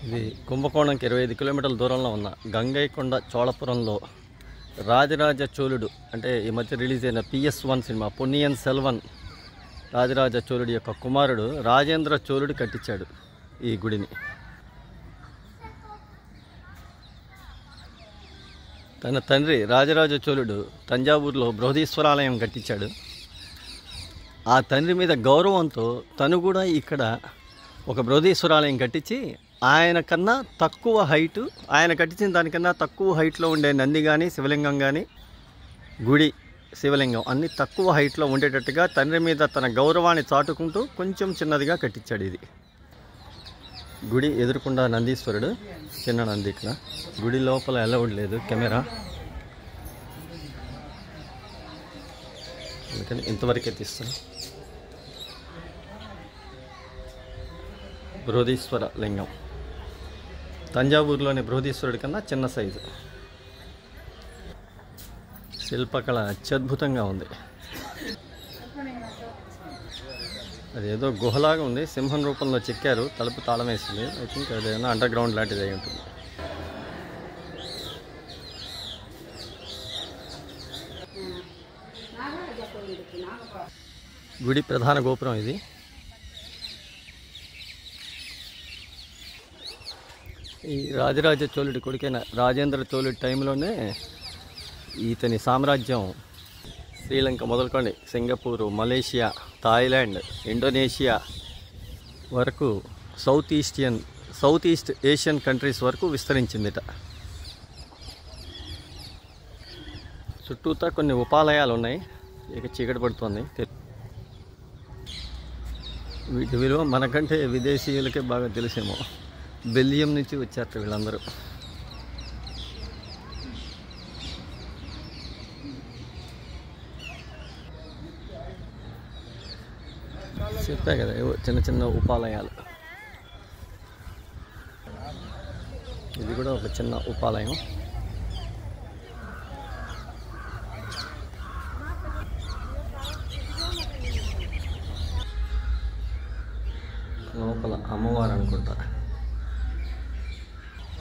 ఇది కుంభకోణంకి 25 కిలోమీటర్ల దూరంలో ఉన్న గంగైకొండ చోళపురంలో రాజరాజ చోళుడు అంటే ఈ మధ్య రిలీజ్ అయిన PS1 సినిమా పొన్నియిన్ సెల్వన్ రాజరాజ చోళుడి యొక్క కుమారుడు రాజేంద్ర చోళుడు కట్టించాడు ఈ గుడిని. తన తండ్రి రాజరాజ చోళుడు తంజావూరులో బృహదీశ్వరాలయం కట్టించాడు. ఆ తండ్రి మీద గౌరవంతో తను కూడా ఇక్కడ ఒక బృహదీశ్వరాలయం కట్టించి ఆయన కన్నా తక్కువ హైటు, ఆయన కట్టించిన దానికన్నా తక్కువ హైట్లో ఉండే నంది కానీ శివలింగం కానీ గుడి శివలింగం అన్నీ తక్కువ హైట్లో ఉండేటట్టుగా తండ్రి మీద తన గౌరవాన్ని చాటుకుంటూ కొంచెం చిన్నదిగా కట్టించాడు. ఇది గుడి ఎదురుకుండా నందీశ్వరుడు, చిన్న నంది. ఇక్కడ గుడి లోపల అలౌడ్ లేదు కెమెరా, అందుకని ఇంతవరకే తీస్తాను. బృహదీశ్వర లింగం తంజావూరులోని బృహదీశ్వరుడి కన్నా చిన్న సైజు. శిల్పకళ అత్యద్భుతంగా ఉంది. అదేదో గుహలాగా ఉంది, సింహం రూపంలో చెక్కారు, తలుపు తాళం వేసింది. ఐ థింక్ అదేమో అండర్ గ్రౌండ్ లాంటిది అయి ఉంటుంది. గుడి ప్రధాన గోపురం ఇది. ఈ రాజరాజ చోళుడి కొడుకైన రాజేంద్ర చోళుడి టైంలోనే ఇతని సామ్రాజ్యం శ్రీలంక మొదలుకొని సింగపూరు, మలేషియా, థాయిలాండ్, ఇండోనేషియా వరకు సౌత్ ఈస్ట్ ఏషియన్ కంట్రీస్ వరకు విస్తరించిందిట. చుట్టూతా కొన్ని ఉపాలయాలు ఉన్నాయి. ఇక చీకటి పడుతుంది. వీటి విలువ మనకంటే విదేశీయులకే బాగా తెలిసేమో. బెల్జియం నుంచి వచ్చారు వీళ్ళందరూ. చెప్పా కదా ఏవో చిన్న చిన్న ఉపాలయాలు. ఇది కూడా ఒక చిన్న ఉపాలయం. లోపల అమ్మవారు అనుకుంటా.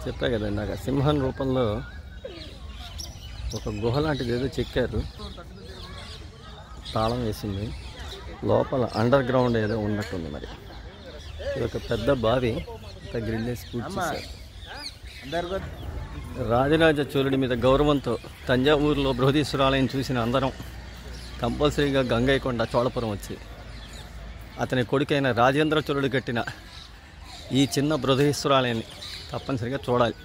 చెప్పా కదా ఇందాక సింహం రూపంలో ఒక గుహ లాంటిది ఏదో చెక్కారు, తాళం వేసింది. లోపల అండర్ గ్రౌండ్ ఏదో ఉన్నట్టుంది. మరి ఇది ఒక పెద్ద బావి, గ్రిల్ వేసి పూర్తి చేశారు. రాజరాజ చోళుడి మీద గౌరవంతో తంజావూరులో బృహదీశ్వరాలయం చూసిన అందరం కంపల్సరీగా గంగైకొండ చోళపురం వచ్చి అతని కొడుకైన రాజేంద్ర చోళుడు కట్టిన ఈ చిన్న బృహదీశ్వరాలయాన్ని తప్పనిసరిగా చూడాలి.